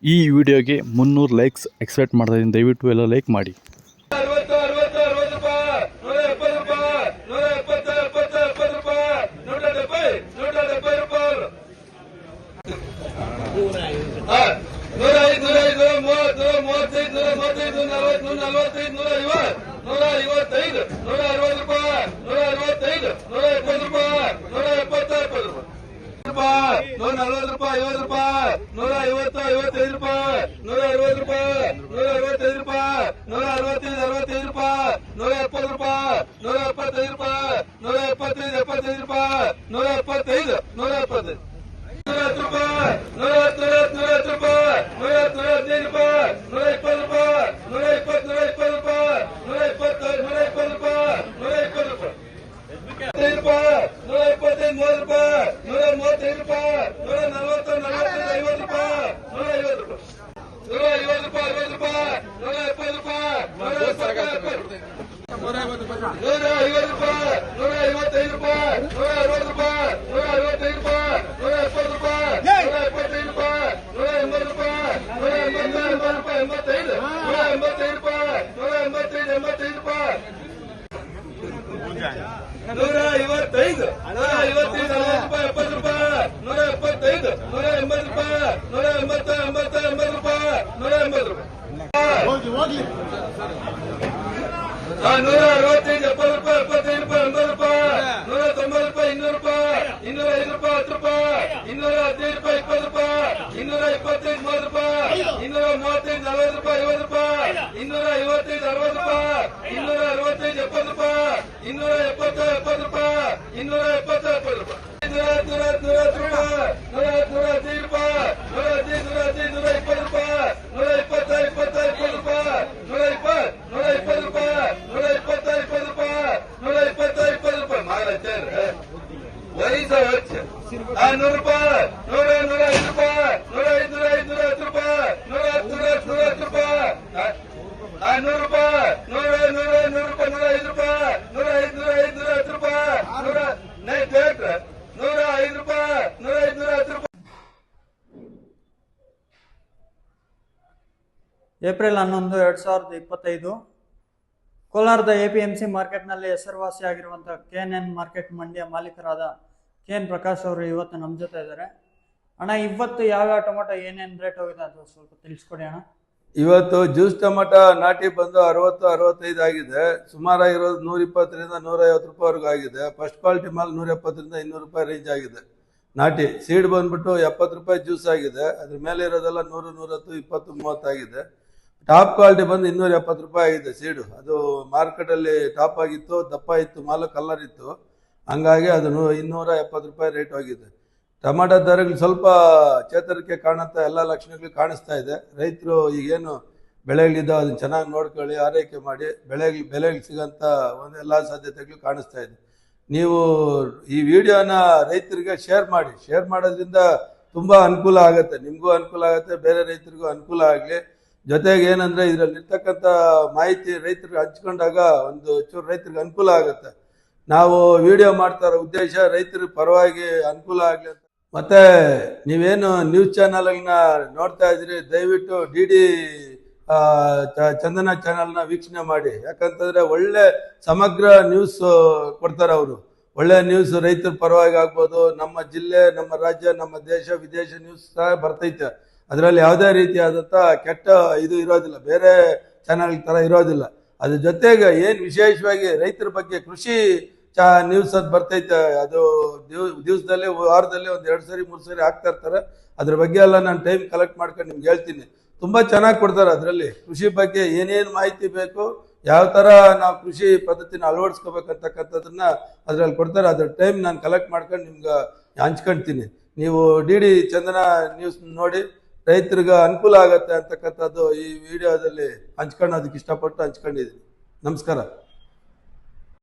ಈ ವಿಡಿಯೋಗೆ 300 likes expect ಮಾಡ್ತಾ ಇದ್ದೀನಿ. ದಯವಿಟ್ಟು ಎಲ್ಲ ಲೈಕ್ ಮಾಡಿ. ಏಪ್ರಿಲ್ 11, 2025 ಕೋಲಾರದ ಎಪಿಎಂಸಿ ಮಾರ್ಕೆಟ್ನಲ್ಲಿ ಹೆಸರುವಾಸಿಯಾಗಿರುವಂತಹ KNN ಮಾರ್ಕೆಟ್ ಮಂಡಿಯ ಮಾಲೀಕರಾದ KN ಪ್ರಕಾಶ್ ಅವರು ಇವತ್ತು ನಮ್ಮ ಜೊತೆ ಇದ್ದಾರೆ. ಅಣ್ಣ, ಇವತ್ತು ಯಾವ್ಯಾವ ಟೊಮೆಟೊ ಏನೇನು ರೇಟ್ ಹೋಗಿದೆ ಅದು ಸ್ವಲ್ಪ ತಿಳಿಸ್ಕೊಡಿ ಅಣ್ಣ. ಇವತ್ತು ಜ್ಯೂಸ್ ಟೊಮೆಟೊ ನಾಟಿ ಬಂದು 60-65 ಆಗಿದೆ. ಸುಮಾರಾಗಿರೋದು 120ರಿಂದ 150 ರೂಪಾಯಿವರೆಗೂ ಆಗಿದೆ. ಫಸ್ಟ್ ಕ್ವಾಲಿಟಿ ಮಾಲ್ 170ರಿಂದ 200 ರೂಪಾಯಿ ರೇಂಜ್ ಆಗಿದೆ. ನಾಟಿ ಸೀಡ್ ಬಂದ್ಬಿಟ್ಟು 70 ರೂಪಾಯಿ ಜ್ಯೂಸ್ ಆಗಿದೆ. ಅದ್ರ ಮೇಲೆ ಇರೋದೆಲ್ಲ 100, 110, 20, 30 ಆಗಿದೆ. ಟಾಪ್ ಕ್ವಾಲಿಟಿ ಬಂದು 270 ರೂಪಾಯಿ ಆಗಿದೆ ಸೀಡು. ಅದು ಮಾರ್ಕೆಟಲ್ಲಿ ಟಾಪ್ ಆಗಿತ್ತು, ದಪ್ಪ ಇತ್ತು, ಮಾಲು ಕಲರ್ ಇತ್ತು, ಹಂಗಾಗಿ ಅದು 270 ರೂಪಾಯಿ ರೇಟ್ ಹೋಗಿದೆ. ಟೊಮಾಟೊ ದರಗಳು ಸ್ವಲ್ಪ ಚೇತರಿಕೆ ಕಾಣುತ್ತಾ, ಎಲ್ಲ ಲಕ್ಷಣಗಳು ಕಾಣಿಸ್ತಾ ಇದೆ. ರೈತರು ಈಗೇನು ಬೆಳೆಗಳಿದ್ದಾವೆ ಅದನ್ನು ಚೆನ್ನಾಗಿ ನೋಡ್ಕೊಳ್ಳಿ, ಆರೈಕೆ ಮಾಡಿ ಬೆಳೆಗಳು ಸಿಗೋಂಥ ಎಲ್ಲ ಸಾಧ್ಯತೆಗಳು ಕಾಣಿಸ್ತಾ ಇದೆ. ನೀವು ಈ ವಿಡಿಯೋನ ರೈತರಿಗೆ ಶೇರ್ ಮಾಡಿ. ಶೇರ್ ಮಾಡೋದ್ರಿಂದ ತುಂಬ ಅನುಕೂಲ ಆಗುತ್ತೆ, ನಿಮಗೂ ಅನುಕೂಲ ಆಗುತ್ತೆ, ಬೇರೆ ರೈತರಿಗೂ ಅನುಕೂಲ ಆಗಲಿ. ಜೊತೆಗೆ ಏನಂದರೆ ಇದರಲ್ಲಿ ಇರ್ತಕ್ಕಂಥ ಮಾಹಿತಿ ರೈತರಿಗೆ ಹಂಚ್ಕೊಂಡಾಗ ಒಂದು ಚೂರು ರೈತರಿಗೆ ಅನುಕೂಲ ಆಗುತ್ತೆ. ನಾವು ವಿಡಿಯೋ ಮಾಡ್ತಾ ಇರೋ ಉದ್ದೇಶ ರೈತರ ಪರವಾಗಿ ಅನುಕೂಲ ಆಗಲಿ ಅಂತ. ಮತ್ತು ನೀವೇನು ನ್ಯೂಸ್ ಚಾನಲ್ಗಳನ್ನ ನೋಡ್ತಾ ಇದ್ದೀರಿ, ದಯವಿಟ್ಟು DD ಚಂದನ ಚಾನಲ್ನ ವೀಕ್ಷಣೆ ಮಾಡಿ. ಯಾಕಂತಂದರೆ ಒಳ್ಳೆ ಸಮಗ್ರ ನ್ಯೂಸ್ ಕೊಡ್ತಾರೆ ಅವರು. ಒಳ್ಳೆ ನ್ಯೂಸ್ ರೈತರ ಪರವಾಗಿ ಆಗ್ಬೋದು, ನಮ್ಮ ಜಿಲ್ಲೆ, ನಮ್ಮ ರಾಜ್ಯ, ನಮ್ಮ ದೇಶ, ವಿದೇಶ ನ್ಯೂಸ್ ಸಹ ಬರ್ತೈತೆ. ಅದರಲ್ಲಿ ಯಾವುದೇ ರೀತಿಯಾದಂಥ ಕೆಟ್ಟ ಇದು ಇರೋದಿಲ್ಲ, ಬೇರೆ ಚಾನಲ್ ಥರ ಇರೋದಿಲ್ಲ. ಅದ್ರ ಜೊತೆಗೆ ಏನು ವಿಶೇಷವಾಗಿ ರೈತರ ಬಗ್ಗೆ ಕೃಷಿ ನ್ಯೂಸ್ ಅದು ಬರ್ತೈತೆ. ಅದು ದಿವಸದಲ್ಲಿ, ವಾರದಲ್ಲಿ 1, 2 ಸರಿ 3 ಸರಿ ಹಾಕ್ತಾ ಇರ್ತಾರೆ. ಅದ್ರ ಬಗ್ಗೆ ಎಲ್ಲ ನಾನು ಟೈಮ್ ಕಲೆಕ್ಟ್ ಮಾಡ್ಕೊಂಡು ನಿಮ್ಗೆ ಹೇಳ್ತೀನಿ. ತುಂಬ ಚೆನ್ನಾಗಿ ಕೊಡ್ತಾರೆ. ಅದರಲ್ಲಿ ಕೃಷಿ ಬಗ್ಗೆ ಏನೇನು ಮಾಹಿತಿ ಬೇಕು, ಯಾವ ಥರ ನಾವು ಕೃಷಿ ಪದ್ಧತಿನ ಅಳವಡಿಸ್ಕೋಬೇಕಂತಕ್ಕಂಥದ್ದನ್ನ ಅದರಲ್ಲಿ ಕೊಡ್ತಾರೆ. ಅದ್ರ ಟೈಮ್ ನಾನು ಕಲೆಕ್ಟ್ ಮಾಡ್ಕೊಂಡು ನಿಮ್ಗೆ ಹಂಚ್ಕೊಳ್ತೀನಿ. ನೀವು DD ಚಂದನ ನ್ಯೂಸ್ ನೋಡಿ, ರೈತರಿಗೆ ಅನುಕೂಲ ಆಗುತ್ತೆ ಅಂತಕ್ಕಂಥದ್ದು ಈ ವಿಡಿಯೋದಲ್ಲಿ ಹಂಚ್ಕೊಳ್ಳೋದಕ್ಕೆ ಇಷ್ಟಪಟ್ಟು ಹಂಚ್ಕೊಂಡಿದ್ದೀನಿ. ನಮಸ್ಕಾರ.